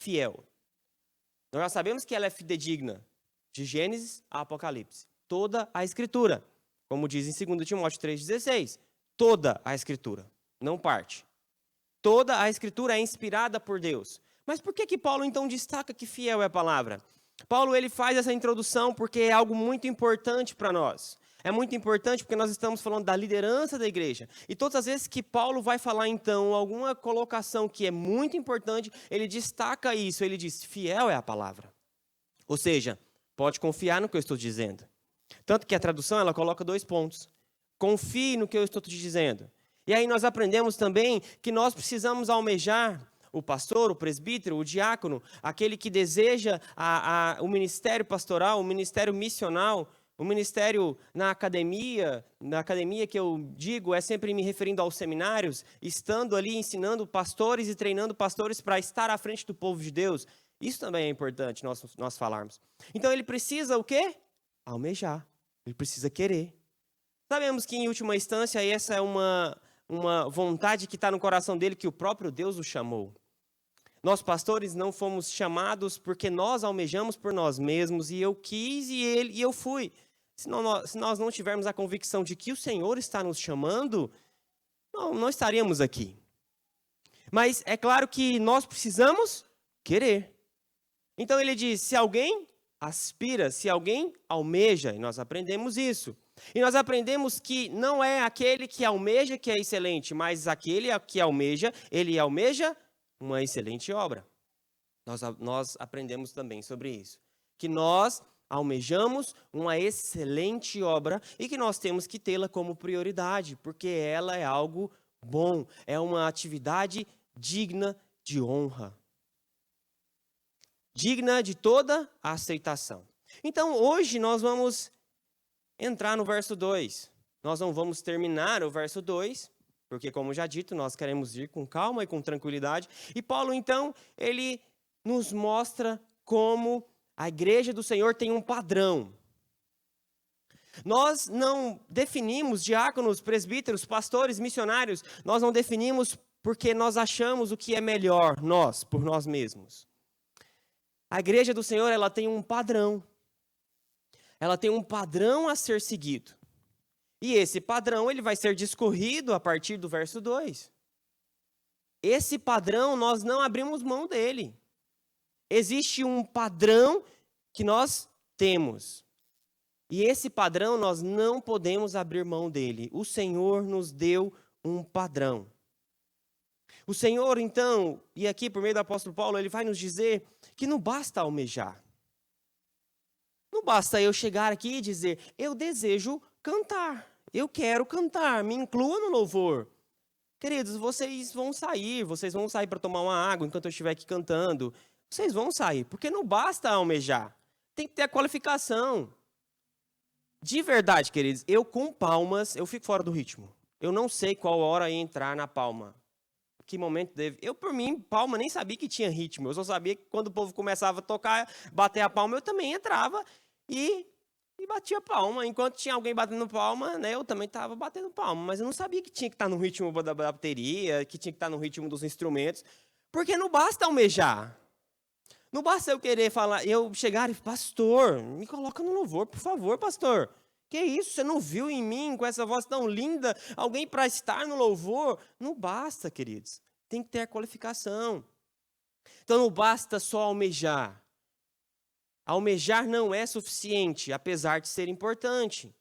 fiel. Nós já sabemos que ela é fidedigna, de Gênesis a Apocalipse. Toda a Escritura, como diz em 2 Timóteo 3,16, toda a Escritura, não parte. Toda a Escritura é inspirada por Deus. Mas por que Paulo então destaca que fiel é a palavra? Paulo ele faz essa introdução porque é algo muito importante para nós. É muito importante porque nós estamos falando da liderança da igreja. E todas as vezes que Paulo vai falar, então, alguma colocação que é muito importante, ele destaca isso, ele diz, fiel é a palavra. Ou seja, pode confiar no que eu estou dizendo. Tanto que a tradução, ela coloca 2 pontos. Confie no que eu estou te dizendo. E aí nós aprendemos também que nós precisamos almejar o pastor, o presbítero, o diácono, aquele que deseja o ministério pastoral, o ministério missional, o ministério na academia que eu digo é sempre me referindo aos seminários, estando ali ensinando pastores e treinando pastores para estar à frente do povo de Deus. Isso também é importante nós falarmos. Então ele precisa o quê? Almejar. Ele precisa querer. Sabemos que em última instância essa é uma vontade que está no coração dele, que o próprio Deus o chamou. Nós pastores não fomos chamados porque nós almejamos por nós mesmos, e eu quis e eu fui. Se nós não tivermos a convicção de que o Senhor está nos chamando, não estaríamos aqui. Mas é claro que nós precisamos querer. Então ele diz, se alguém aspira, se alguém almeja, e nós aprendemos isso. E nós aprendemos que não é aquele que almeja que é excelente, mas aquele que almeja, ele almeja uma excelente obra. Nós aprendemos também sobre isso. Que nós almejamos uma excelente obra e que nós temos que tê-la como prioridade, porque ela é algo bom, é uma atividade digna de honra. Digna de toda a aceitação. Então, hoje nós vamos entrar no verso 2. Nós não vamos terminar o verso 2, porque, como já dito, nós queremos ir com calma e com tranquilidade. E Paulo, então, ele nos mostra como a igreja do Senhor tem um padrão. Nós não definimos diáconos, presbíteros, pastores, missionários, nós não definimos porque nós achamos o que é melhor, por nós mesmos. A igreja do Senhor, ela tem um padrão. Ela tem um padrão a ser seguido. E esse padrão, ele vai ser discorrido a partir do verso 2. Esse padrão, nós não abrimos mão dele. Existe um padrão que nós temos. E esse padrão, nós não podemos abrir mão dele. O Senhor nos deu um padrão. O Senhor, então, e aqui por meio do apóstolo Paulo, ele vai nos dizer que não basta almejar. Não basta eu chegar aqui e dizer, eu desejo cantar, eu quero cantar, me inclua no louvor. Queridos, vocês vão sair para tomar uma água enquanto eu estiver aqui cantando. Vocês vão sair, porque não basta almejar, tem que ter a qualificação. De verdade, queridos, eu com palmas, eu fico fora do ritmo. Eu não sei qual hora ia entrar na palma. Que momento deve. Eu, por mim, palma, nem sabia que tinha ritmo. Eu só sabia que quando o povo começava a tocar, bater a palma, eu também entrava e batia palma. Enquanto tinha alguém batendo palma, né, eu também estava batendo palma. Mas eu não sabia que tinha que estar no ritmo da bateria, que tinha que estar no ritmo dos instrumentos. Porque não basta almejar. Não basta eu querer falar, eu chegar e pastor, me coloca no louvor, por favor, pastor. Que isso, você não viu em mim, com essa voz tão linda, alguém para estar no louvor? Não basta, queridos. Tem que ter a qualificação. Então não basta só almejar. Almejar não é suficiente, apesar de ser importante.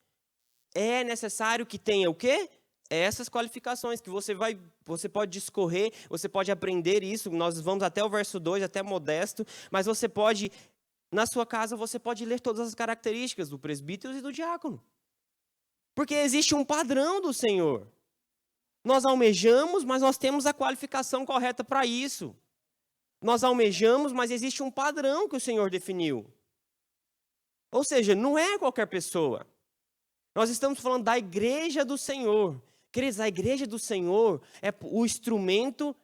É necessário que tenha o quê? Essas qualificações que você pode discorrer, você pode aprender isso. Nós vamos até o verso 2, até Modesto, mas você pode... Na sua casa, você pode ler todas as características do presbítero e do diácono. Porque existe um padrão do Senhor. Nós almejamos, mas nós temos a qualificação correta para isso. Nós almejamos, mas existe um padrão que o Senhor definiu. Ou seja, não é qualquer pessoa. Nós estamos falando da igreja do Senhor. Queridos, a igreja do Senhor é o instrumento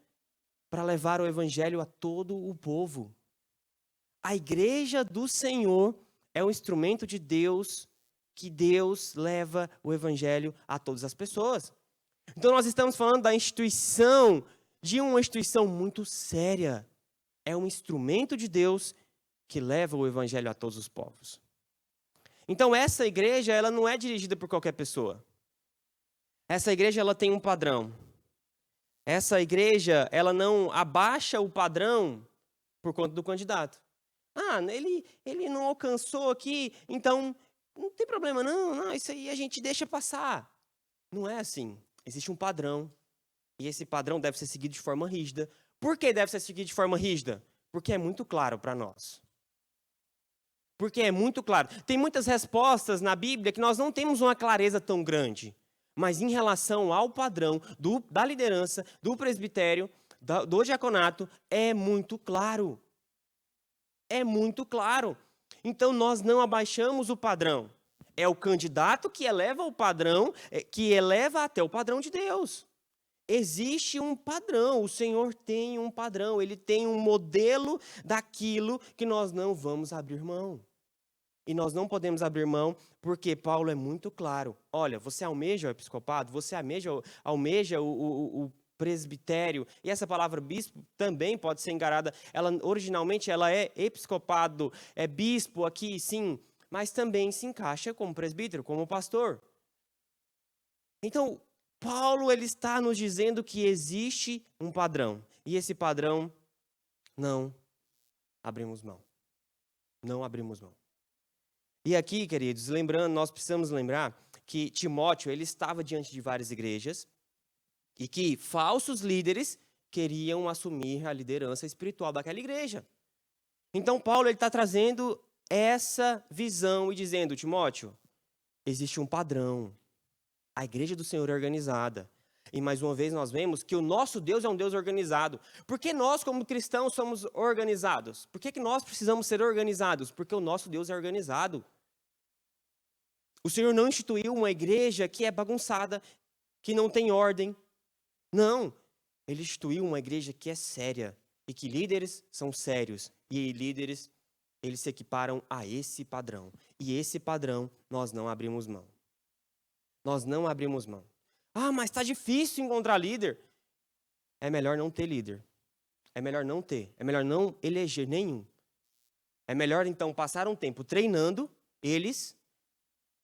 para levar o evangelho a todo o povo. A igreja do Senhor é um instrumento de Deus, que Deus leva o evangelho a todas as pessoas. Então nós estamos falando de uma instituição muito séria. é um instrumento de Deus que leva o evangelho a todos os povos. Então essa igreja, ela não é dirigida por qualquer pessoa. Essa igreja, ela tem um padrão. Essa igreja, ela não abaixa o padrão por conta do candidato. Ah, ele não alcançou aqui, então não tem problema não, isso aí a gente deixa passar. Não é assim. Existe um padrão. E esse padrão deve ser seguido de forma rígida. Por que deve ser seguido de forma rígida? Porque é muito claro para nós. Porque é muito claro. Tem muitas respostas na Bíblia que nós não temos uma clareza tão grande. Mas em relação ao padrão da liderança, do presbitério, do diaconato, é muito claro. É muito claro. Então nós não abaixamos o padrão. É o candidato que eleva o padrão, que eleva até o padrão de Deus. Existe um padrão, o Senhor tem um padrão, Ele tem um modelo daquilo que nós não vamos abrir mão. E nós não podemos abrir mão porque Paulo é muito claro. Olha, você almeja o episcopado, você almeja o presbitério. E essa palavra bispo também pode ser encarada. Originalmente ela é episcopado, é bispo aqui, sim. Mas também se encaixa como presbítero, como pastor. Então, Paulo ele está nos dizendo que existe um padrão. E esse padrão, não abrimos mão. Não abrimos mão. E aqui, queridos, lembrando, nós precisamos lembrar que Timóteo ele estava diante de várias igrejas e que falsos líderes queriam assumir a liderança espiritual daquela igreja. Então, Paulo está trazendo essa visão e dizendo, Timóteo, existe um padrão. A igreja do Senhor é organizada. E mais uma vez nós vemos que o nosso Deus é um Deus organizado. Por que nós, como cristãos, somos organizados? Por que nós precisamos ser organizados? Porque o nosso Deus é organizado. O Senhor não instituiu uma igreja que é bagunçada, que não tem ordem. Não. Ele instituiu uma igreja que é séria. E que líderes são sérios. E líderes, eles se equiparam a esse padrão. E esse padrão nós não abrimos mão. Nós não abrimos mão. Ah, mas está difícil encontrar líder. É melhor não ter líder. É melhor não ter. É melhor não eleger nenhum. É melhor, então, passar um tempo treinando eles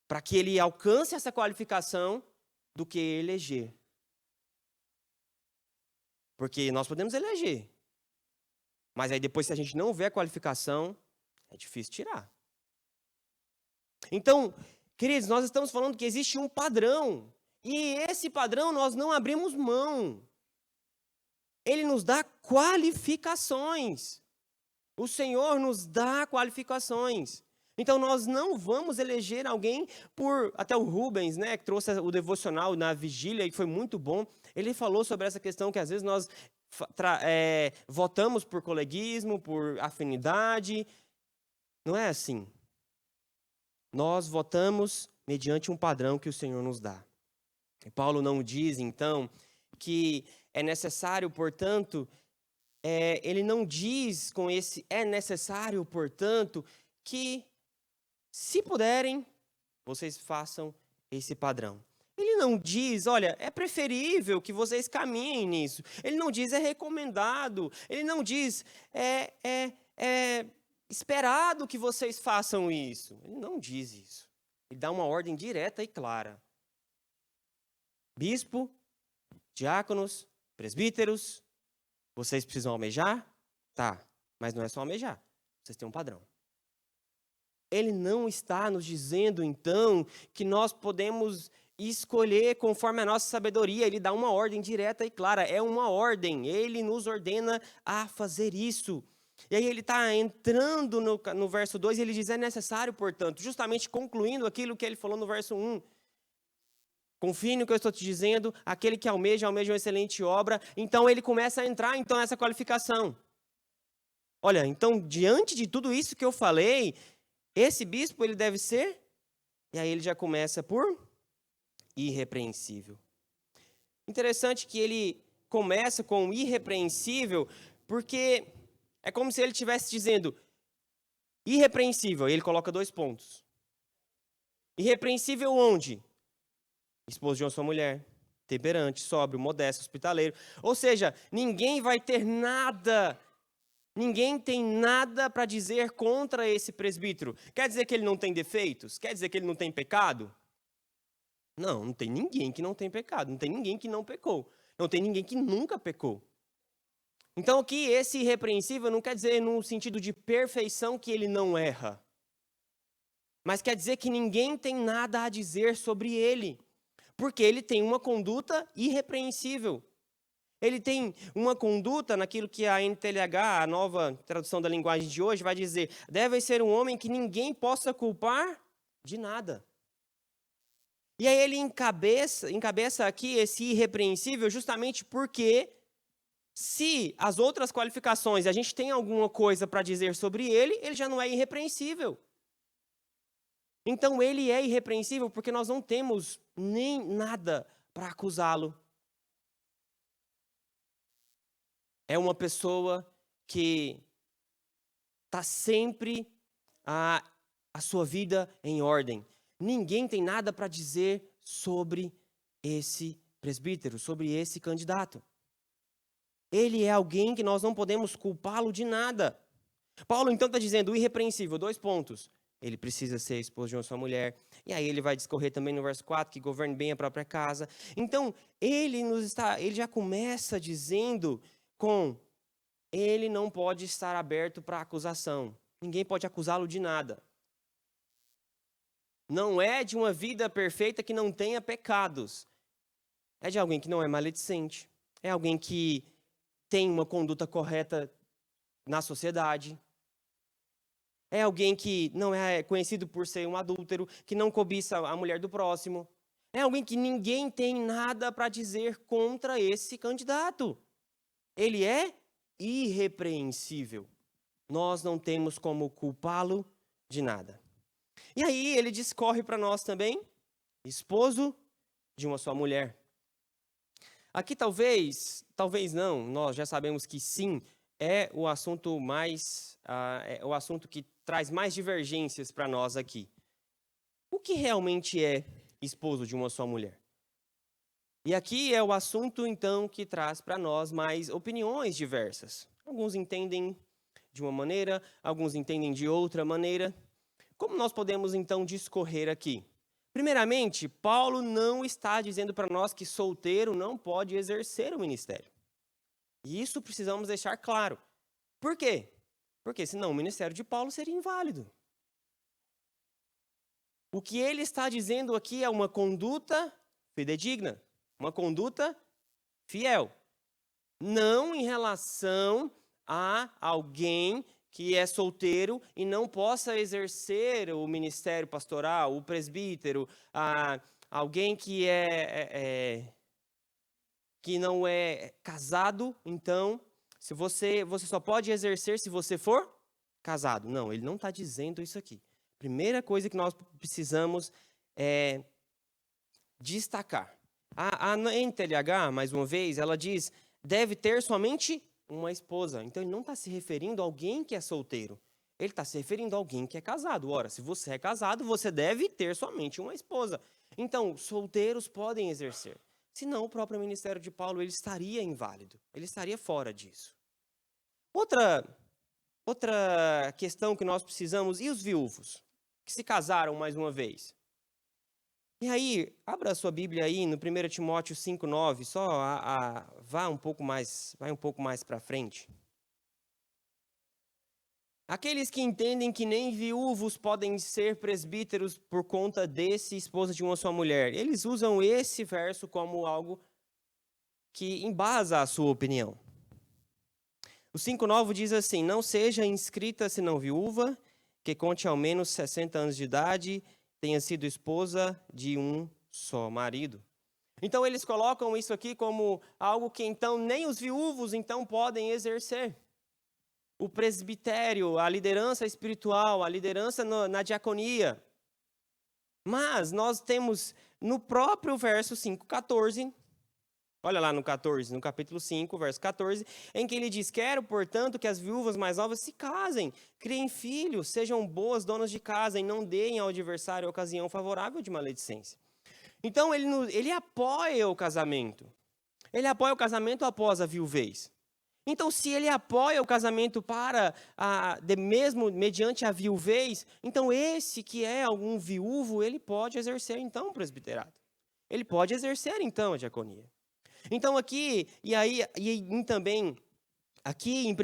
para que ele alcance essa qualificação do que eleger. Porque nós podemos eleger. Mas aí depois, se a gente não vê a qualificação, é difícil tirar. Então, queridos, nós estamos falando que existe um padrão. E esse padrão nós não abrimos mão. Ele nos dá qualificações. O Senhor nos dá qualificações. Então nós não vamos eleger alguém por... Até o Rubens, né, que trouxe o devocional na vigília e foi muito bom. Ele falou sobre essa questão que às vezes nós votamos por coleguismo, por afinidade. Não é assim. Nós votamos mediante um padrão que o Senhor nos dá. E Paulo não diz, então, que é necessário, portanto, ele não diz com esse é necessário, portanto, que, se puderem, vocês façam esse padrão. Ele não diz, olha, é preferível que vocês caminhem nisso. Ele não diz, é recomendado. Ele não diz, é esperado que vocês façam isso. Ele não diz isso. Ele dá uma ordem direta e clara. Bispo, diáconos, presbíteros, vocês precisam almejar? Tá, mas não é só almejar. Vocês têm um padrão. Ele não está nos dizendo, então, que nós podemos escolher conforme a nossa sabedoria. Ele dá uma ordem direta e clara. É uma ordem. Ele nos ordena a fazer isso. E aí ele está entrando no verso 2 e ele diz, é necessário, portanto, justamente concluindo aquilo que ele falou no verso 1. Confie no que eu estou te dizendo, aquele que almeja uma excelente obra. Então ele começa a entrar nessa qualificação. Olha, então diante de tudo isso que eu falei, esse bispo ele deve ser, e aí ele já começa por irrepreensível. Interessante que ele começa com irrepreensível, porque é como se ele estivesse dizendo irrepreensível, e ele coloca 2 pontos. Irrepreensível onde? Esposo de uma só mulher, temperante, sóbrio, modesto, hospitaleiro. Ou seja, ninguém vai ter nada Ninguém tem nada para dizer contra esse presbítero. Quer dizer que ele não tem defeitos? Quer dizer que ele não tem pecado? Não, não tem ninguém que não tem pecado. Não tem ninguém que não pecou. Não tem ninguém que nunca pecou. Então, aqui, esse irrepreensível não quer dizer no sentido de perfeição que ele não erra. Mas quer dizer que ninguém tem nada a dizer sobre ele. Porque ele tem uma conduta irrepreensível. Ele tem uma conduta naquilo que a NTLH, a nova tradução da linguagem de hoje, vai dizer: deve ser um homem que ninguém possa culpar de nada. E aí ele encabeça aqui esse irrepreensível justamente porque, se as outras qualificações, a gente tem alguma coisa para dizer sobre ele, ele já não é irrepreensível. Então ele é irrepreensível porque nós não temos nem nada para acusá-lo. É uma pessoa que está sempre a sua vida em ordem. Ninguém tem nada para dizer sobre esse presbítero, sobre esse candidato. Ele é alguém que nós não podemos culpá-lo de nada. Paulo, então, está dizendo, o irrepreensível, 2 pontos. Ele precisa ser esposo de uma só mulher. E aí ele vai discorrer também no verso 4, que governe bem a própria casa. Então, ele já começa dizendo ele não pode estar aberto para acusação. Ninguém pode acusá-lo de nada. Não é de uma vida perfeita que não tenha pecados. É de alguém que não é maledicente. É alguém que tem uma conduta correta na sociedade. É alguém que não é conhecido por ser um adúltero, que não cobiça a mulher do próximo. É alguém que ninguém tem nada para dizer contra esse candidato. Ele é irrepreensível. Nós não temos como culpá-lo de nada. E aí ele discorre para nós também, esposo de uma só mulher. Aqui talvez não, nós já sabemos que sim, é o assunto o assunto que traz mais divergências para nós aqui. O que realmente é esposo de uma só mulher? E aqui é o assunto, então, que traz para nós mais opiniões diversas. Alguns entendem de uma maneira, alguns entendem de outra maneira. Como nós podemos, então, discorrer aqui? Primeiramente, Paulo não está dizendo para nós que solteiro não pode exercer o ministério. E isso precisamos deixar claro. Por quê? Porque senão o ministério de Paulo seria inválido. O que ele está dizendo aqui é uma conduta fidedigna, uma conduta fiel. Não em relação a alguém que é solteiro e não possa exercer o ministério pastoral, o presbítero, alguém que que não é casado, então, se você só pode exercer se você for casado. Não, ele não está dizendo isso aqui. Primeira coisa que nós precisamos destacar. A NTLH, mais uma vez, ela diz, deve ter somente uma esposa. Então, ele não está se referindo a alguém que é solteiro. Ele está se referindo a alguém que é casado. Ora, se você é casado, você deve ter somente uma esposa. Então, solteiros podem exercer. Senão, o próprio ministério de Paulo ele estaria inválido. Ele estaria fora disso. Outra questão que nós precisamos, e os viúvos, que se casaram mais uma vez? E aí, abra a sua Bíblia aí no 1 Timóteo 5,9, só vai um pouco mais para frente. Aqueles que entendem que nem viúvos podem ser presbíteros por conta desse esposa de uma só mulher, eles usam esse verso como algo que embasa a sua opinião. O 5,9 diz assim, não seja inscrita senão viúva, que conte ao menos 60 anos de idade, tenha sido esposa de um só marido. Então eles colocam isso aqui como algo que então nem os viúvos então podem exercer. O presbitério, a liderança espiritual, a liderança na diaconia. Mas nós temos no próprio verso 5,14, olha lá no 14, no capítulo 5, verso 14, em que ele diz, quero, portanto, que as viúvas mais novas se casem, criem filhos, sejam boas donas de casa e não deem ao adversário a ocasião favorável de maledicência. Então, ele apoia o casamento. Ele apoia o casamento após a viuvez. Então, se ele apoia o casamento mesmo mediante a viuvez, então esse que é algum viúvo, ele pode exercer então o presbiterato. Ele pode exercer então a diaconia. Então aqui, também, aqui em 1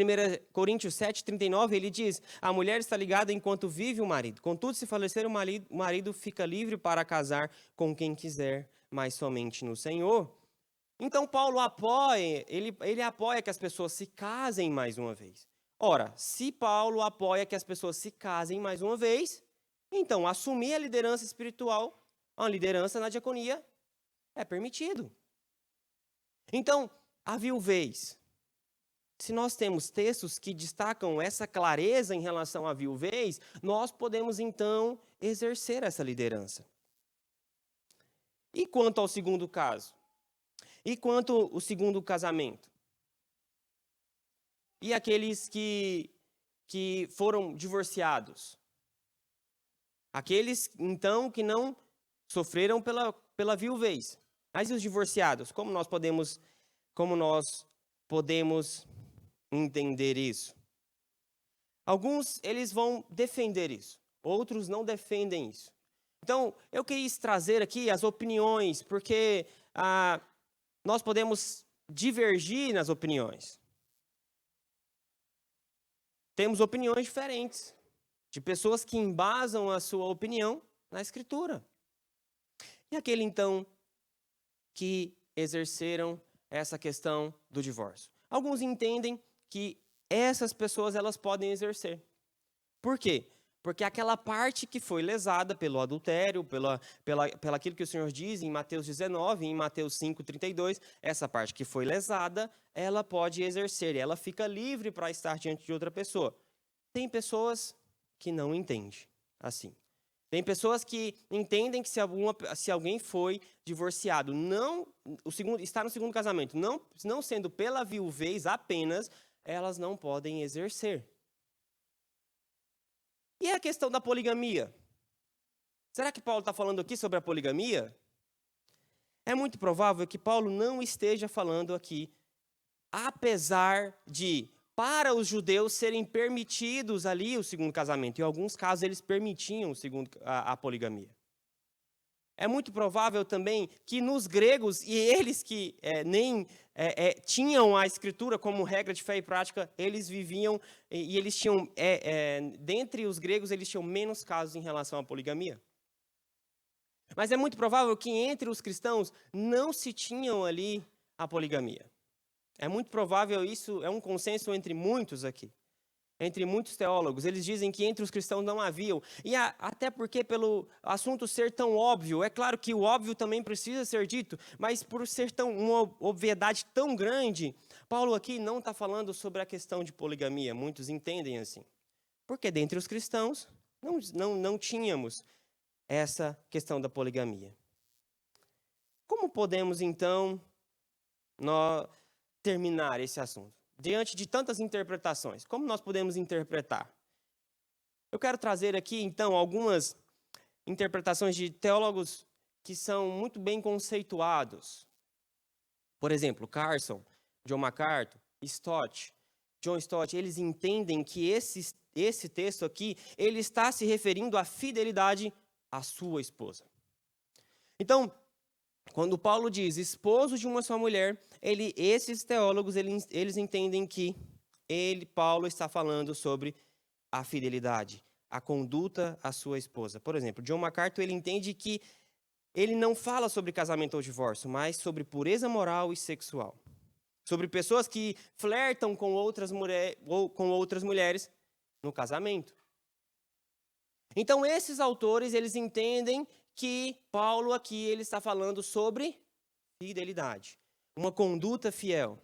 Coríntios 7:39, ele diz: a mulher está ligada enquanto vive o marido. Contudo, se falecer o marido fica livre para casar com quem quiser, mas somente no Senhor. Então Paulo apoia, ele apoia que as pessoas se casem mais uma vez. Ora, se Paulo apoia que as pessoas se casem mais uma vez, então assumir a liderança espiritual, a liderança na diaconia, é permitido. Então, a viuvez. Se nós temos textos que destacam essa clareza em relação à viuvez, nós podemos então exercer essa liderança. E quanto ao segundo caso? E quanto ao segundo casamento? E aqueles que foram divorciados? Aqueles, então, que não sofreram pela viuvez. Mas e os divorciados? Como nós podemos entender isso? Alguns, eles vão defender isso. Outros não defendem isso. Então, eu quis trazer aqui as opiniões, porque nós podemos divergir nas opiniões. Temos opiniões diferentes, de pessoas que embasam a sua opinião na Escritura. E aquele, então, que exerceram essa questão do divórcio. Alguns entendem que essas pessoas elas podem exercer. Por quê? Porque aquela parte que foi lesada pelo adultério, pela aquilo que o Senhor diz em Mateus 19, em Mateus 5:32, essa parte que foi lesada, ela pode exercer, ela fica livre para estar diante de outra pessoa. Tem pessoas que não entendem assim. Tem pessoas que entendem que se alguém foi divorciado, está no segundo casamento, não sendo pela viuvez apenas, elas não podem exercer. E a questão da poligamia? Será que Paulo está falando aqui sobre a poligamia? É muito provável que Paulo não esteja falando aqui, apesar de, para os judeus, serem permitidos ali o segundo casamento. Em alguns casos, eles permitiam a poligamia. É muito provável também que nos gregos, e eles que nem tinham a escritura como regra de fé e prática, eles viviam, e eles tinham, dentre os gregos, eles tinham menos casos em relação à poligamia. Mas é muito provável que entre os cristãos não se tinham ali a poligamia. É muito provável, isso é um consenso entre muitos aqui. Entre muitos teólogos, eles dizem que entre os cristãos não haviam. E até porque pelo assunto ser tão óbvio, é claro que o óbvio também precisa ser dito, mas por ser uma obviedade tão grande, Paulo aqui não está falando sobre a questão de poligamia, muitos entendem assim. Porque dentre os cristãos não tínhamos essa questão da poligamia. Como podemos então terminar esse assunto? Diante de tantas interpretações, como nós podemos interpretar? Eu quero trazer aqui, então, algumas interpretações de teólogos que são muito bem conceituados. Por exemplo, Carson, John MacArthur, John Stott, eles entendem que esse texto aqui, ele está se referindo à fidelidade à sua esposa. Então, quando Paulo diz esposo de uma só mulher, esses teólogos eles entendem que Paulo está falando sobre a fidelidade, a conduta à sua esposa. Por exemplo, John MacArthur ele entende que ele não fala sobre casamento ou divórcio, mas sobre pureza moral e sexual. Sobre pessoas que flertam com outras mulheres no casamento. Então, esses autores, eles entendem que Paulo aqui ele está falando sobre fidelidade, uma conduta fiel.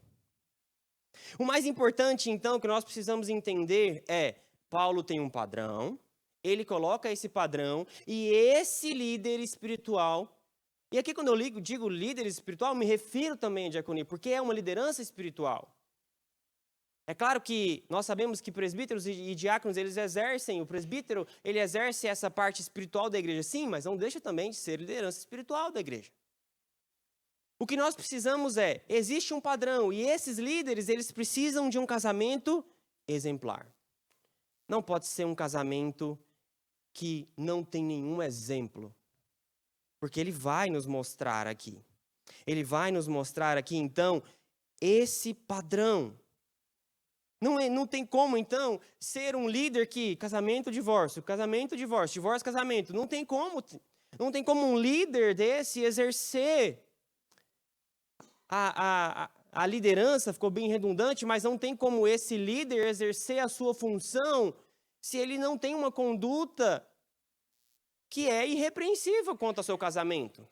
O mais importante, então, que nós precisamos entender é, Paulo tem um padrão, ele coloca esse padrão, e esse líder espiritual, e aqui quando eu digo líder espiritual, me refiro também à diaconia, porque é uma liderança espiritual. É claro que nós sabemos que presbíteros e diáconos, o presbítero, ele exerce essa parte espiritual da igreja, sim, mas não deixa também de ser liderança espiritual da igreja. O que nós precisamos existe um padrão, e esses líderes, eles precisam de um casamento exemplar. Não pode ser um casamento que não tem nenhum exemplo. Porque ele vai nos mostrar aqui. Ele vai nos mostrar aqui, então, esse padrão. Não tem como, então, ser um líder que casamento, divórcio, divórcio, casamento. Não tem como um líder desse exercer a liderança, ficou bem redundante, mas não tem como esse líder exercer a sua função se ele não tem uma conduta que é irrepreensível quanto ao seu casamento.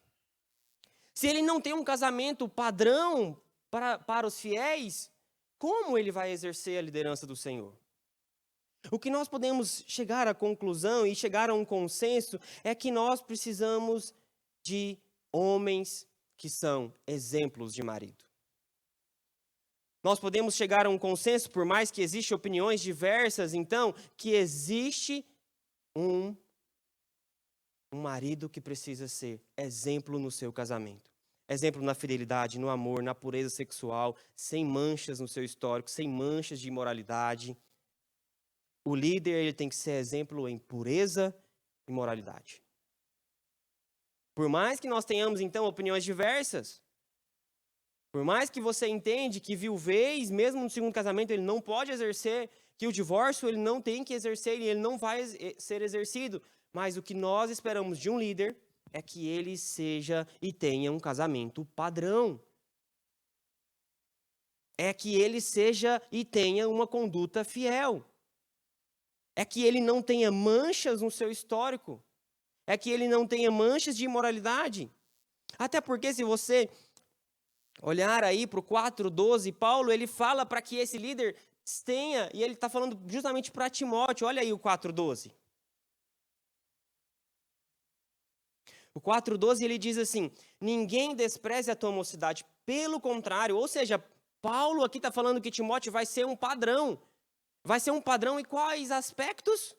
Se ele não tem um casamento padrão para os fiéis, como ele vai exercer a liderança do Senhor? O que nós podemos chegar à conclusão e chegar a um consenso é que nós precisamos de homens que são exemplos de marido. Nós podemos chegar a um consenso, por mais que existam opiniões diversas, então, que existe um marido que precisa ser exemplo no seu casamento. Exemplo na fidelidade, no amor, na pureza sexual, sem manchas no seu histórico, sem manchas de imoralidade. O líder, ele tem que ser exemplo em pureza e moralidade. Por mais que nós tenhamos, então, opiniões diversas, por mais que você entende que viuvez, mesmo no segundo casamento, ele não pode exercer, que o divórcio ele não tem que exercer e ele não vai ser exercido, mas o que nós esperamos de um líder é que ele seja e tenha um casamento padrão. É que ele seja e tenha uma conduta fiel. É que ele não tenha manchas no seu histórico. É que ele não tenha manchas de imoralidade. Até porque se você olhar aí para o 4:12, Paulo, ele fala para que esse líder tenha, e ele está falando justamente para Timóteo, olha aí o 4:12. O 4:12 ele diz assim, ninguém despreze a tua mocidade, pelo contrário, ou seja, Paulo aqui está falando que Timóteo vai ser um padrão. Vai ser um padrão em quais aspectos?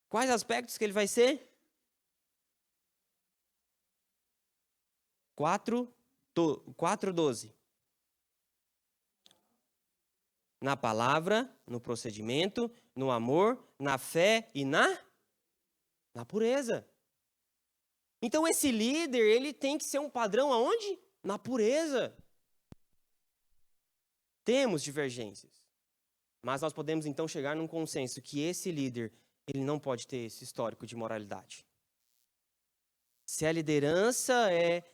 Quais aspectos que ele vai ser? 4:12. Na palavra, no procedimento, no amor, na fé e na pureza. Então esse líder, ele tem que ser um padrão aonde? Na pureza. Temos divergências. Mas nós podemos então chegar num consenso que esse líder, ele não pode ter esse histórico de moralidade. Se a liderança é...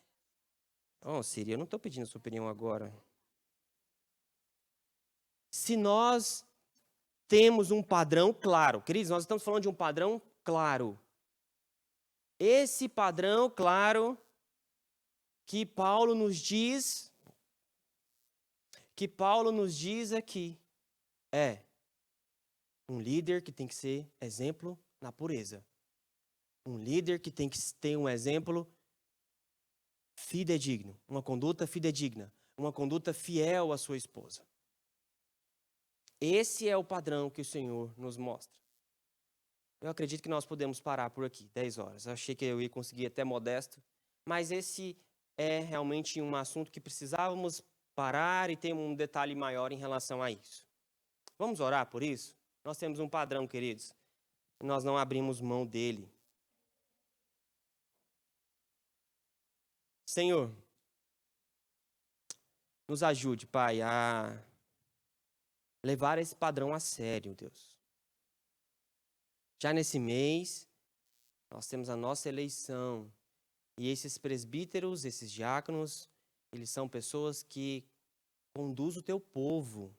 Siri, eu não estou pedindo sua opinião agora. Se nós temos um padrão claro, queridos, nós estamos falando de um padrão claro. Esse padrão claro que Paulo nos diz aqui é um líder que tem que ser exemplo na pureza. Um líder que tem que ter um exemplo fidedigno, uma conduta fidedigna, uma conduta fiel à sua esposa. Esse é o padrão que o Senhor nos mostra. Eu acredito que nós podemos parar por aqui, 10 horas. Eu achei que eu ia conseguir até modesto, mas esse é realmente um assunto que precisávamos parar e ter um detalhe maior em relação a isso. Vamos orar por isso? Nós temos um padrão, queridos, e nós não abrimos mão dele. Senhor, nos ajude, Pai, a levar esse padrão a sério, Deus. Já nesse mês, nós temos a nossa eleição. E esses presbíteros, esses diáconos, eles são pessoas que conduzem o teu povo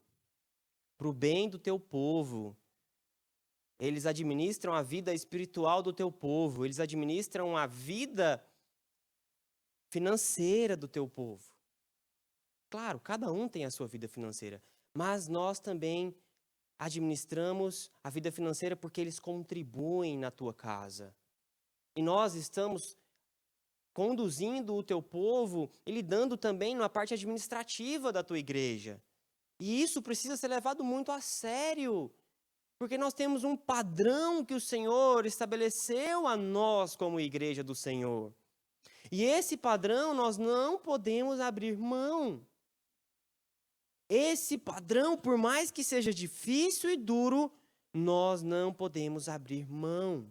para o bem do teu povo. Eles administram a vida espiritual do teu povo. Eles administram a vida financeira do teu povo. Claro, cada um tem a sua vida financeira, mas nós também administramos a vida financeira porque eles contribuem na tua casa. E nós estamos conduzindo o teu povo e lidando também na parte administrativa da tua igreja. E isso precisa ser levado muito a sério, porque nós temos um padrão que o Senhor estabeleceu a nós como igreja do Senhor. E esse padrão nós não podemos abrir mão. Esse padrão, por mais que seja difícil e duro, nós não podemos abrir mão.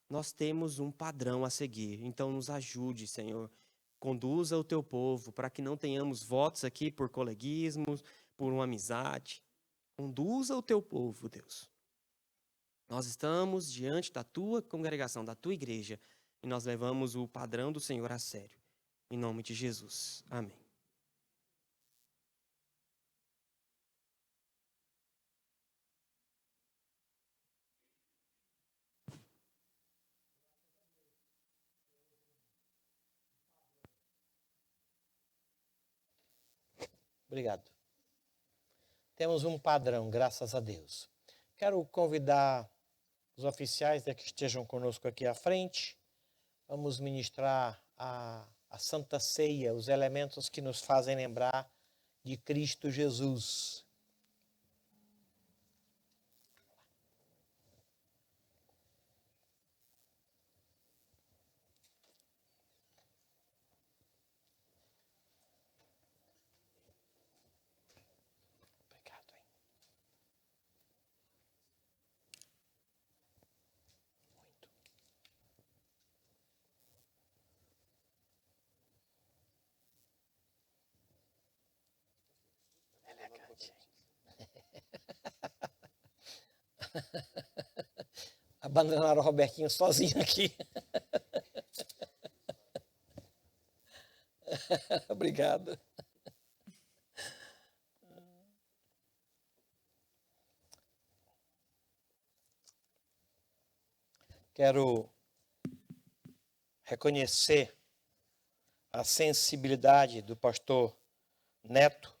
Nós temos um padrão a seguir. Então nos ajude, Senhor. Conduza o teu povo para que não tenhamos votos aqui por coleguismos, por uma amizade. Conduza o teu povo, Deus. Nós estamos diante da tua congregação, da tua igreja, e nós levamos o padrão do Senhor a sério. Em nome de Jesus. Amém. Obrigado. Temos um padrão, graças a Deus. Quero convidar os oficiais que estejam conosco aqui à frente. Vamos ministrar a Santa Ceia, os elementos que nos fazem lembrar de Cristo Jesus. Abandonaram o Robertinho sozinho aqui. Obrigado. Quero reconhecer a sensibilidade do pastor Neto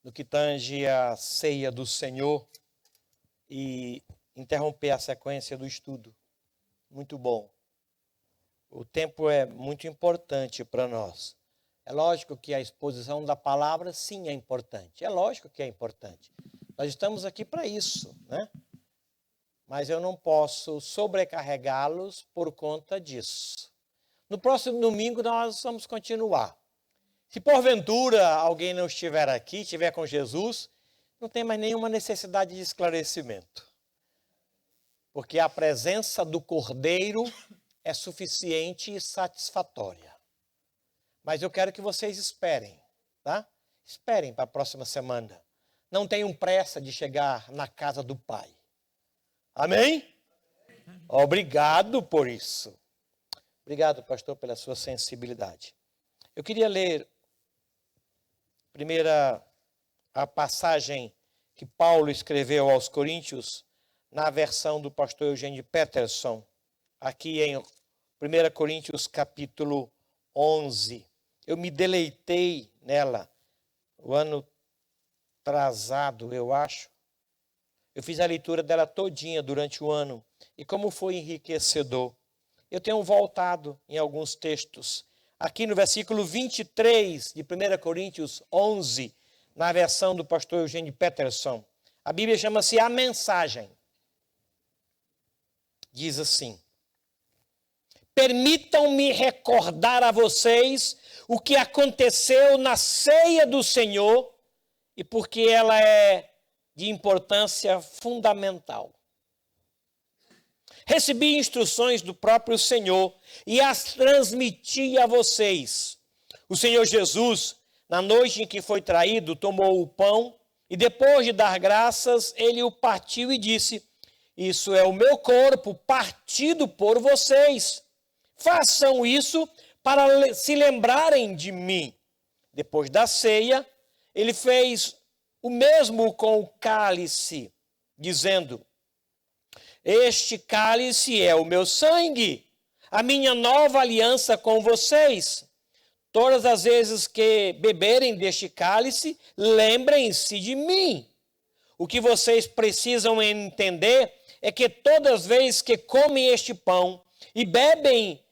no que tange a ceia do Senhor e interromper a sequência do estudo. Muito bom. O tempo é muito importante para nós. É lógico que a exposição da palavra, sim, é importante. É lógico que é importante. Nós estamos aqui para isso, né? Mas eu não posso sobrecarregá-los por conta disso. No próximo domingo nós vamos continuar. Se porventura alguém não estiver aqui, estiver com Jesus, não tem mais nenhuma necessidade de esclarecimento. Porque a presença do Cordeiro é suficiente e satisfatória. Mas eu quero que vocês esperem, tá? Esperem para a próxima semana. Não tenham pressa de chegar na casa do Pai. Amém? Obrigado por isso. Obrigado, pastor, pela sua sensibilidade. Eu queria ler a passagem que Paulo escreveu aos Coríntios na versão do pastor Eugênio Peterson, aqui em 1 Coríntios capítulo 11. Eu me deleitei nela o ano atrasado, eu acho. Eu fiz a leitura dela todinha durante o ano. E como foi enriquecedor. Eu tenho voltado em alguns textos. Aqui no versículo 23 de 1 Coríntios 11, na versão do pastor Eugênio Peterson, a Bíblia chama-se A Mensagem. Diz assim: permitam-me recordar a vocês o que aconteceu na ceia do Senhor e porque ela é de importância fundamental. Recebi instruções do próprio Senhor e as transmiti a vocês. O Senhor Jesus, na noite em que foi traído, tomou o pão e depois de dar graças, ele o partiu e disse: isso é o meu corpo partido por vocês. Façam isso para se lembrarem de mim. Depois da ceia, ele fez o mesmo com o cálice, dizendo: este cálice é o meu sangue, a minha nova aliança com vocês. Todas as vezes que beberem deste cálice, lembrem-se de mim. O que vocês precisam entender é que todas as vezes que comem este pão e bebem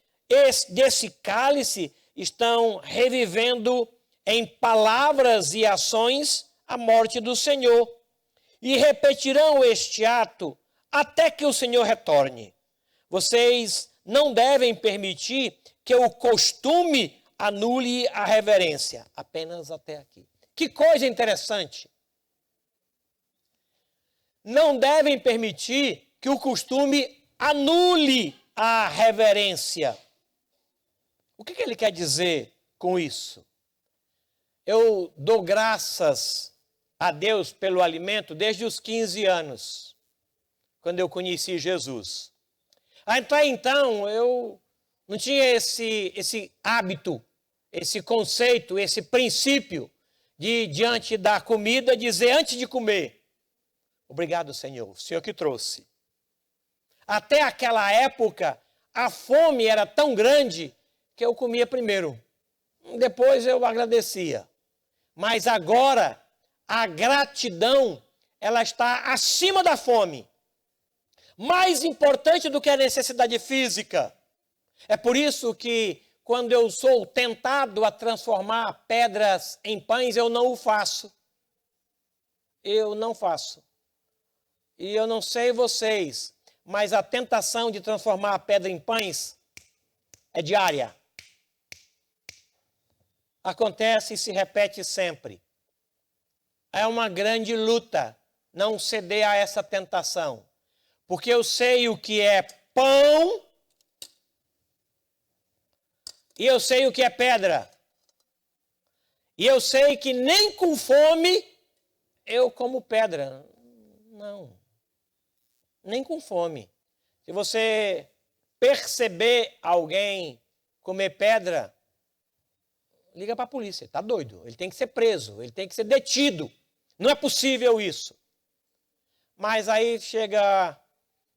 desse cálice, estão revivendo em palavras e ações a morte do Senhor. E repetirão este ato até que o Senhor retorne. Vocês não devem permitir que o costume anule a reverência. Apenas até aqui. Que coisa interessante. Não devem permitir que o costume anule a reverência. O que ele quer dizer com isso? Eu dou graças a Deus pelo alimento desde os 15 anos, quando eu conheci Jesus. Até então, eu não tinha esse hábito, esse conceito, esse princípio de, diante da comida, dizer antes de comer, obrigado, Senhor, o Senhor que trouxe. Até aquela época, a fome era tão grande que eu comia primeiro. Depois eu agradecia. Mas agora, a gratidão, ela está acima da fome. Mais importante do que a necessidade física. É por isso que, quando eu sou tentado a transformar pedras em pães, eu não o faço. Eu não faço. E eu não sei vocês, mas a tentação de transformar a pedra em pães é diária. Acontece e se repete sempre. É uma grande luta não ceder a essa tentação. Porque eu sei o que é pão e eu sei o que é pedra. E eu sei que nem com fome eu como pedra. Não. Nem com fome. Se você perceber alguém comer pedra, liga para a polícia. Está doido. Ele tem que ser preso. Ele tem que ser detido. Não é possível isso. Mas aí chega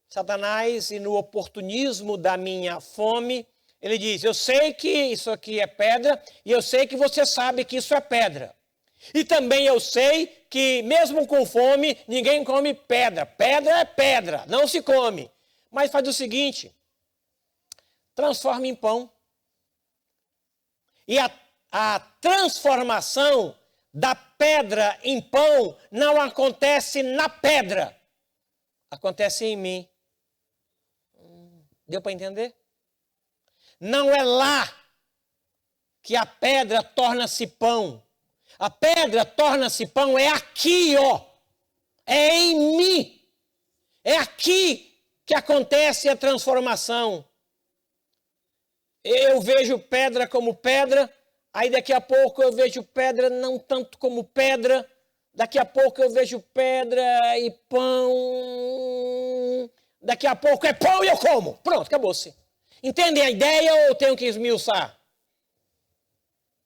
Satanás e no oportunismo da minha fome, ele diz, eu sei que isso aqui é pedra e eu sei que você sabe que isso é pedra. E também eu sei que mesmo com fome, ninguém come pedra. Pedra é pedra, não se come. Mas faz o seguinte, transforma em pão. E a transformação da pedra em pão não acontece na pedra, acontece em mim. Deu para entender? Não é lá que a pedra torna-se pão. A pedra torna-se pão, é aqui, ó. É em mim. É aqui que acontece a transformação. Eu vejo pedra como pedra, aí daqui a pouco eu vejo pedra não tanto como pedra, daqui a pouco eu vejo pedra e pão, daqui a pouco é pão e eu como. Pronto, acabou-se. Entendem a ideia ou eu tenho que esmiuçar?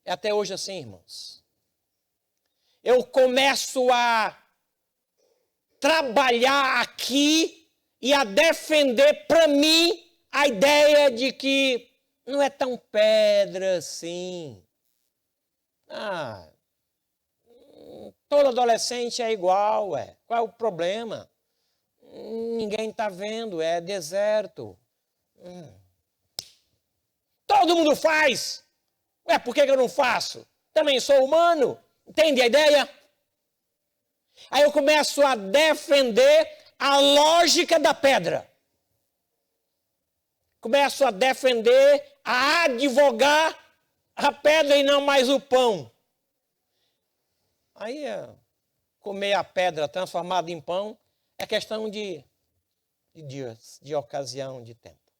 É até hoje assim, irmãos. Eu começo a trabalhar aqui e a defender para mim a ideia de que não é tão pedra assim. Todo adolescente é igual, ué. Qual é o problema? Ninguém está vendo, é deserto. Todo mundo faz. Ué, por que eu não faço? Também sou humano. Entende a ideia? Aí eu começo a defender a lógica da pedra. Começo a defender, a advogar a pedra e não mais o pão. Aí comer a pedra transformada em pão é questão de dias, de ocasião, de tempo.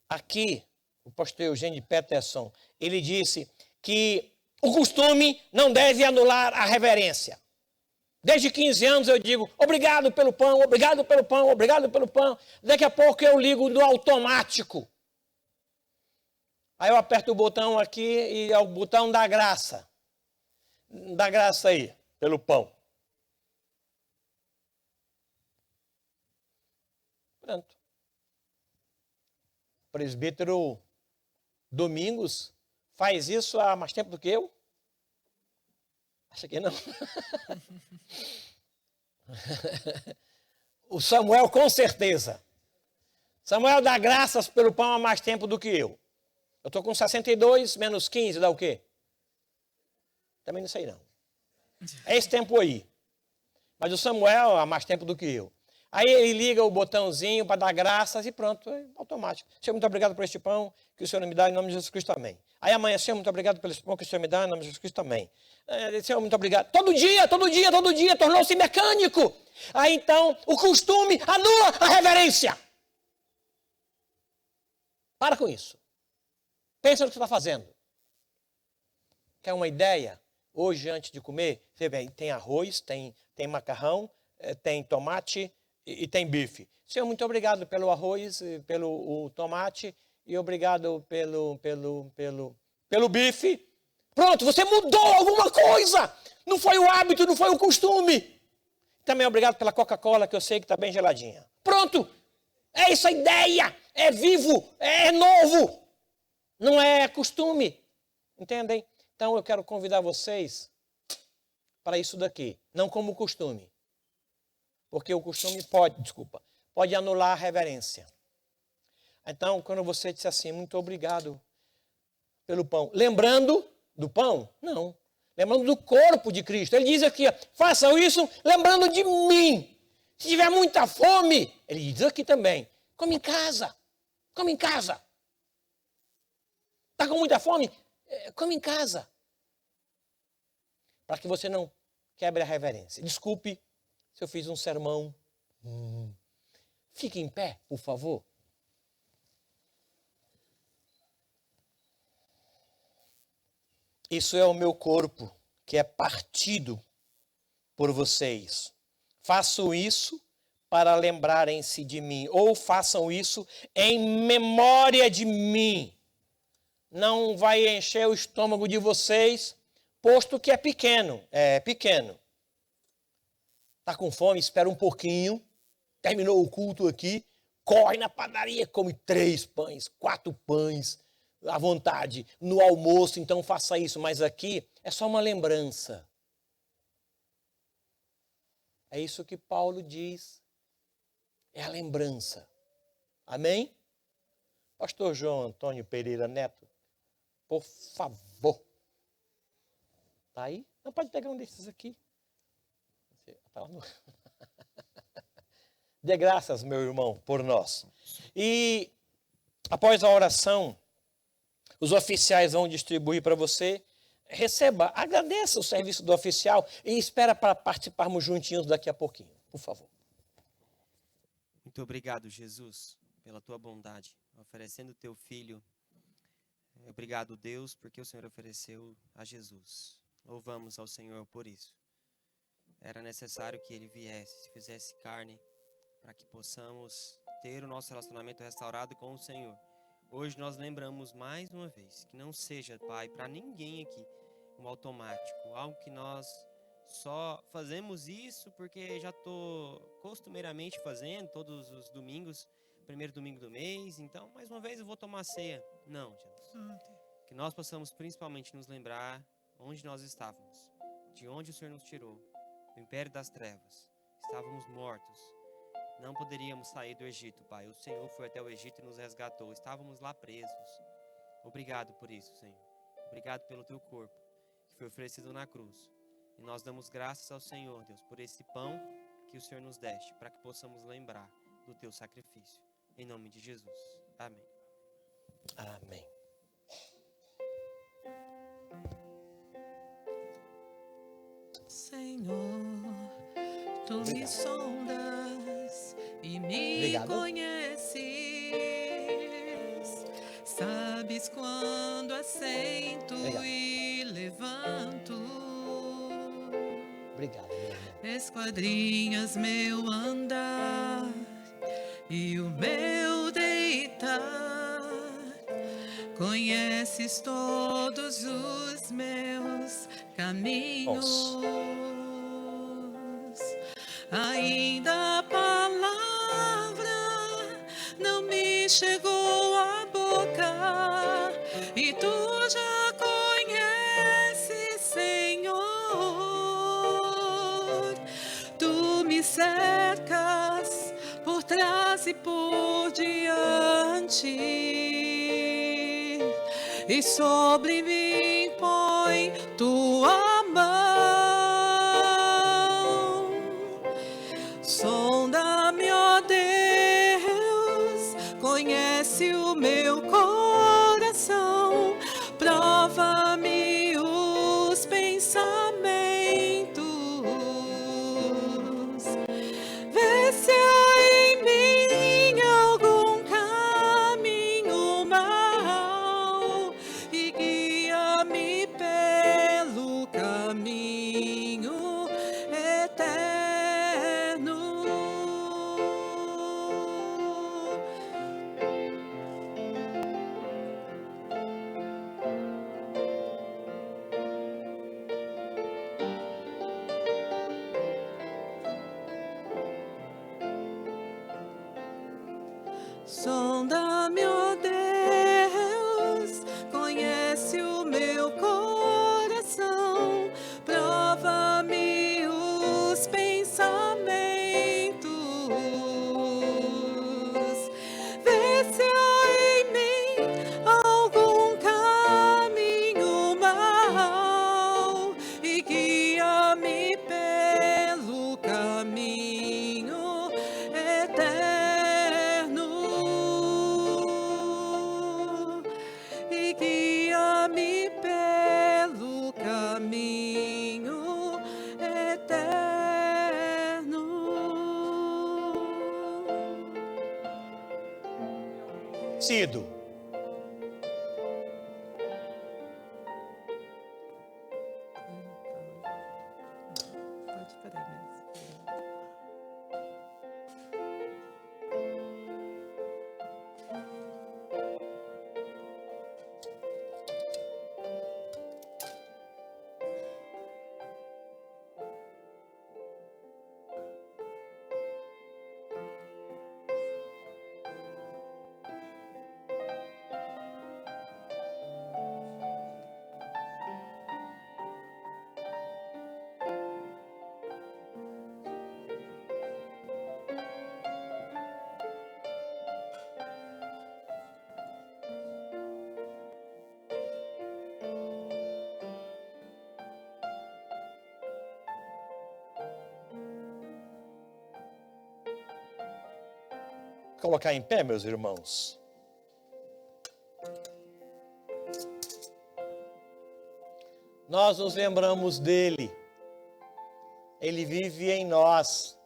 Aqui, o pastor Eugênio Peterson, ele disse que o costume não deve anular a reverência. Desde 15 anos eu digo, obrigado pelo pão, obrigado pelo pão, obrigado pelo pão. Daqui a pouco eu ligo no automático. Aí eu aperto o botão aqui e é o botão da graça. Dá graça aí, pelo pão. Pronto. O presbítero Domingos faz isso há mais tempo do que eu? Acha que não? O Samuel, com certeza. Samuel dá graças pelo pão há mais tempo do que eu. Eu estou com 62, menos 15, dá o quê? Também não sei não. É esse tempo aí. Mas o Samuel há mais tempo do que eu. Aí ele liga o botãozinho para dar graças e pronto, é automático. Senhor, muito obrigado por este pão que o Senhor me dá em nome de Jesus Cristo, amém. Aí amanhã, Senhor, muito obrigado pelo pão que o Senhor me dá em nome de Jesus Cristo, amém. Senhor, muito obrigado. Todo dia, tornou-se mecânico. Aí então, o costume anula a reverência. Para com isso. Pensa no que você está fazendo. Quer uma ideia? Hoje, antes de comer, você vê, tem arroz, tem macarrão, tem tomate e tem bife. Senhor, muito obrigado pelo arroz, pelo tomate e obrigado pelo bife. Pronto, você mudou alguma coisa. Não foi o hábito, não foi o costume. Também obrigado pela Coca-Cola, que eu sei que está bem geladinha. Pronto, é isso a ideia. É vivo, é novo. Não é costume. Entendem? Então eu quero convidar vocês para isso daqui. Não como costume. Porque o costume pode anular a reverência. Então, quando você disser assim, muito obrigado pelo pão. Lembrando do pão? Não. Lembrando do corpo de Cristo. Ele diz aqui, façam isso lembrando de mim. Se tiver muita fome, ele diz aqui também, come em casa. Come em casa. Está com muita fome? Come em casa. Para que você não quebre a reverência. Desculpe se eu fiz um sermão. Fique em pé, por favor. Isso é o meu corpo, que é partido por vocês. Façam isso para lembrarem-se de mim. Ou façam isso em memória de mim. Não vai encher o estômago de vocês, posto que é pequeno. É pequeno. Está com fome, espera um pouquinho. Terminou o culto aqui. Corre na padaria, come 3 pães, 4 pães. À vontade, no almoço, então faça isso, mas aqui é só uma lembrança. É isso que Paulo diz, é a lembrança. Amém? Pastor João Antônio Pereira Neto, por favor. Tá aí? Não pode pegar um desses aqui. Dê graças, meu irmão, por nós. E após a oração, os oficiais vão distribuir para você. Receba, agradeça o serviço do oficial e espera para participarmos juntinhos daqui a pouquinho, por favor. Muito obrigado, Jesus, pela tua bondade, oferecendo o teu filho. Obrigado, Deus, porque o Senhor ofereceu a Jesus. Louvamos ao Senhor por isso. Era necessário que ele viesse, se fizesse carne, para que possamos ter o nosso relacionamento restaurado com o Senhor. Hoje nós lembramos mais uma vez que não seja, Pai, para ninguém aqui um automático, algo que nós só fazemos isso porque já estou costumeiramente fazendo todos os domingos, primeiro domingo do mês, então mais uma vez eu vou tomar ceia. Não, Jesus. Que nós possamos principalmente nos lembrar onde nós estávamos, de onde o Senhor nos tirou, do império das trevas. Estávamos mortos. Não poderíamos sair do Egito, Pai. O Senhor foi até o Egito e nos resgatou. Estávamos lá presos. Obrigado por isso, Senhor. Obrigado pelo teu corpo, que foi oferecido na cruz. E nós damos graças ao Senhor, Deus, por esse pão que o Senhor nos deste, para que possamos lembrar do teu sacrifício. Em nome de Jesus. Amém. Amém. Senhor, tu me sondas e me Obrigado. conheces. Sabes quando assento Obrigado. e levanto. Obrigado, meu irmão. Esquadrinhas meu andar e o meu deitar. Conheces todos os meus caminhos. Ainda a palavra não me chegou à boca e tu já conheces, Senhor. Tu me cercas por trás e por diante e sobre mim põe tua mão. Sonda-me, conhece o meu coração, prova-me os pensamentos, vê se há em mim algum caminho mau e guia-me pelo caminho eterno. Sonda-me, ó Deus, conhece o meu coração, prova-me os pensamentos, vê se há em mim algum caminho mau e guia-me pelo caminho eterno. E guia-me pelo caminho eterno. Sido. Pode parar mesmo. Colocar em pé, meus irmãos. Nós nos lembramos dele. Ele vive em nós.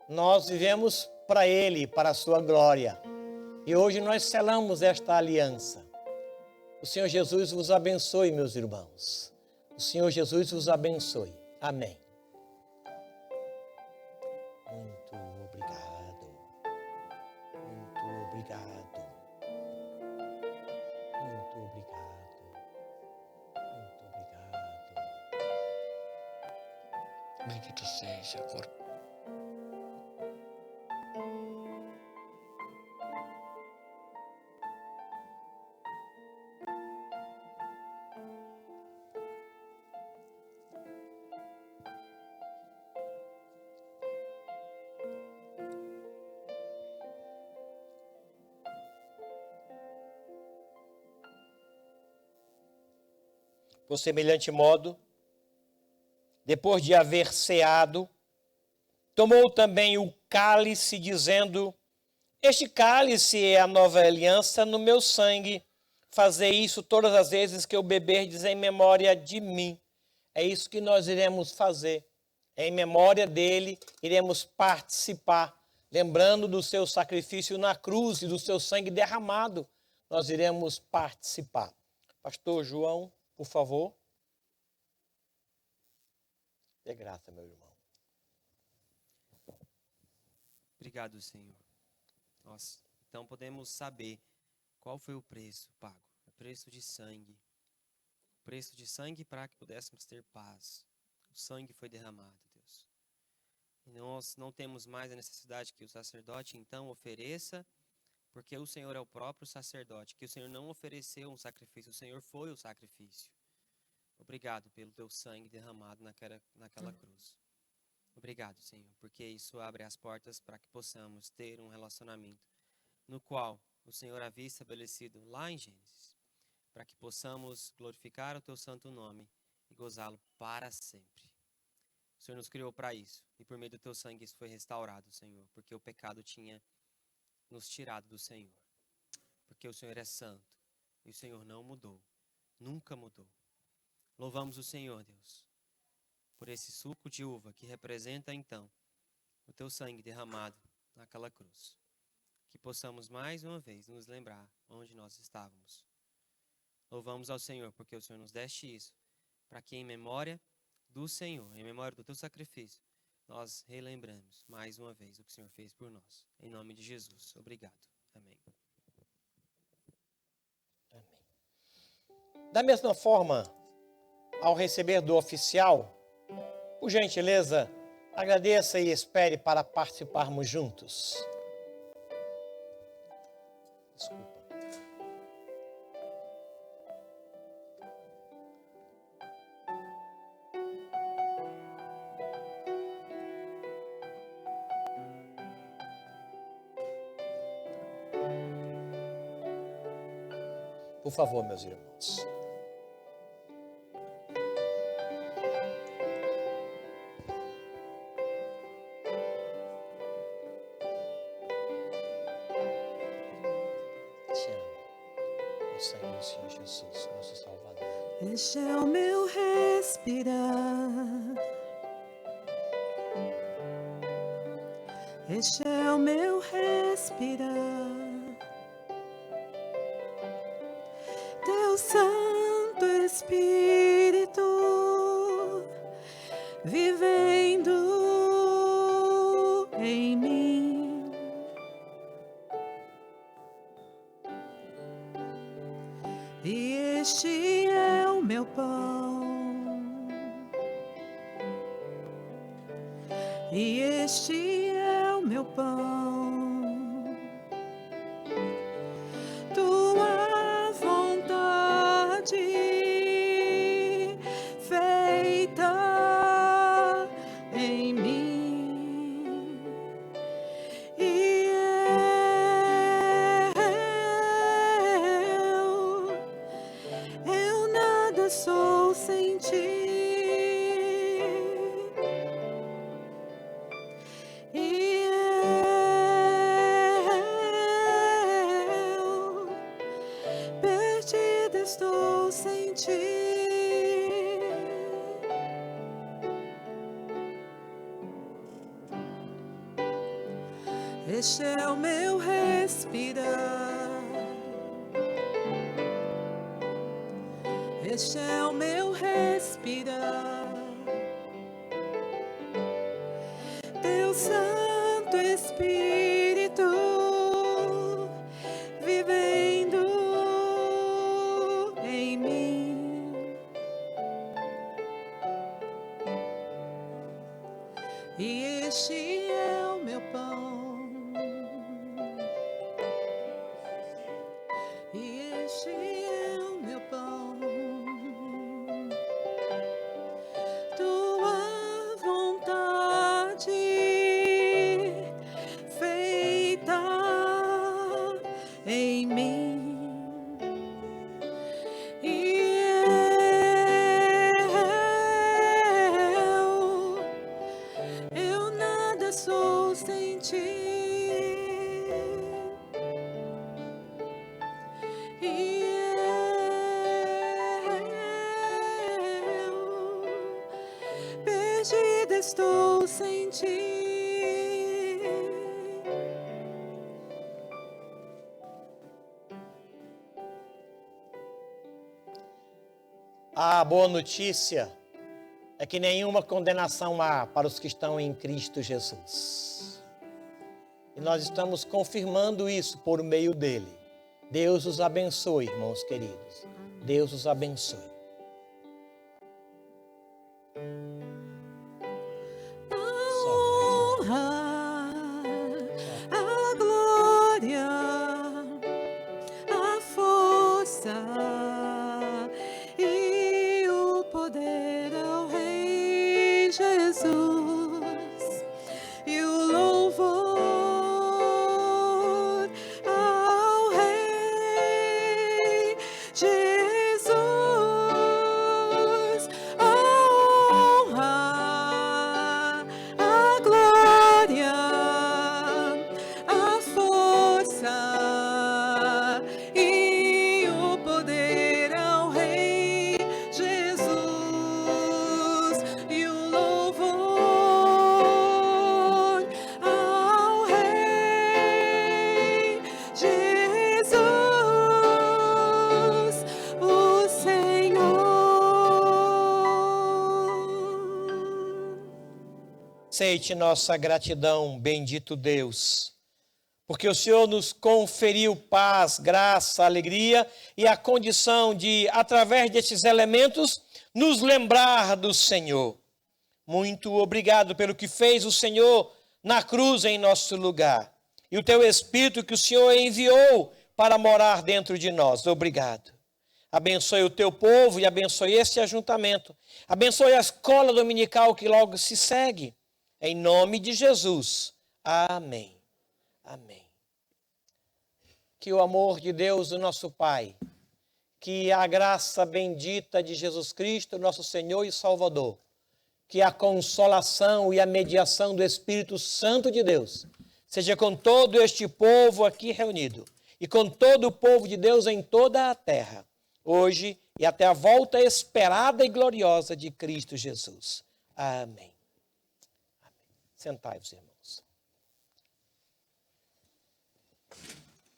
Nós vivemos para ele, para a sua glória. E hoje nós selamos esta aliança. O Senhor Jesus vos abençoe, meus irmãos. O Senhor Jesus vos abençoe. Amém. Muito obrigado. Muito obrigado. Muito obrigado. Muito obrigado. Bendito seja, corpo. Por semelhante modo, depois de haver ceado, tomou também o cálice, dizendo: este cálice é a nova aliança no meu sangue. Fazei isso todas as vezes que eu beberdes em memória de mim. É isso que nós iremos fazer. Em memória dele, iremos participar, lembrando do seu sacrifício na cruz e do seu sangue derramado. Nós iremos participar. Pastor João, por favor. Dê graça, meu irmão. Obrigado, Senhor. Nós então podemos saber qual foi o preço pago. O preço de sangue. O preço de sangue para que pudéssemos ter paz. O sangue foi derramado, Deus. E nós não temos mais a necessidade que o sacerdote então ofereça, porque o Senhor é o próprio sacerdote, que o Senhor não ofereceu um sacrifício, o Senhor foi o sacrifício. Obrigado pelo teu sangue derramado naquela cruz. Obrigado, Senhor, porque isso abre as portas para que possamos ter um relacionamento no qual o Senhor havia estabelecido lá em Gênesis, para que possamos glorificar o teu santo nome e gozá-lo para sempre. O Senhor nos criou para isso, e por meio do teu sangue isso foi restaurado, Senhor, porque o pecado tinha nos tirado do Senhor. porque o Senhor é santo e o Senhor não mudou, nunca mudou. Louvamos o Senhor, Deus, por esse suco de uva que representa, então, o teu sangue derramado naquela cruz. Que possamos mais uma vez nos lembrar onde nós estávamos. Louvamos ao Senhor, porque o Senhor nos deste isso, para que em memória do Senhor, em memória do teu sacrifício, nós relembramos mais uma vez o que o Senhor fez por nós. Em nome de Jesus. Obrigado. Amém. Da mesma forma, ao receber do oficial, por gentileza, agradeça e espere para participarmos juntos. Desculpa. Por favor, meus irmãos. Te amo, o Senhor Jesus, nosso Salvador. Este é o meu respirar. Este é o meu respirar. Teu Santo Espírito vivendo em mim. E este é o meu pão. E este é o meu pão. Tua vontade feita em mim. E eu nada sou sem ti. E eu perdida estou sem ti. Este é o meu respirar. Este é o meu respirar. Teu Santo Espírito vivendo em mim. E este é o meu pão. E este é o meu pão. Tua vontade feita em mim. E eu nada sou sem ti. E eu perdida estou sem ti. A boa notícia é que nenhuma condenação há para os que estão em Cristo Jesus. E nós estamos confirmando isso por meio dele. Deus os abençoe, irmãos queridos. Deus os abençoe. A honra, a glória, a força e o poder ao Rei Jesus e o louvor ao Rei Jesus. A honra, Aceite nossa gratidão, bendito Deus, porque o Senhor nos conferiu paz, graça, alegria e a condição de, através destes elementos, nos lembrar do Senhor. Muito obrigado pelo que fez o Senhor na cruz em nosso lugar. E o teu Espírito que o Senhor enviou para morar dentro de nós. Obrigado. Abençoe o teu povo e abençoe este ajuntamento. Abençoe a escola dominical que logo se segue. Em nome de Jesus. Amém. Amém. Que o amor de Deus, o nosso Pai, que a graça bendita de Jesus Cristo, nosso Senhor e Salvador, que a consolação e a mediação do Espírito Santo de Deus seja com todo este povo aqui reunido e com todo o povo de Deus em toda a terra, hoje e até a volta esperada e gloriosa de Cristo Jesus. Amém. Amém. Sentai-vos, irmãos.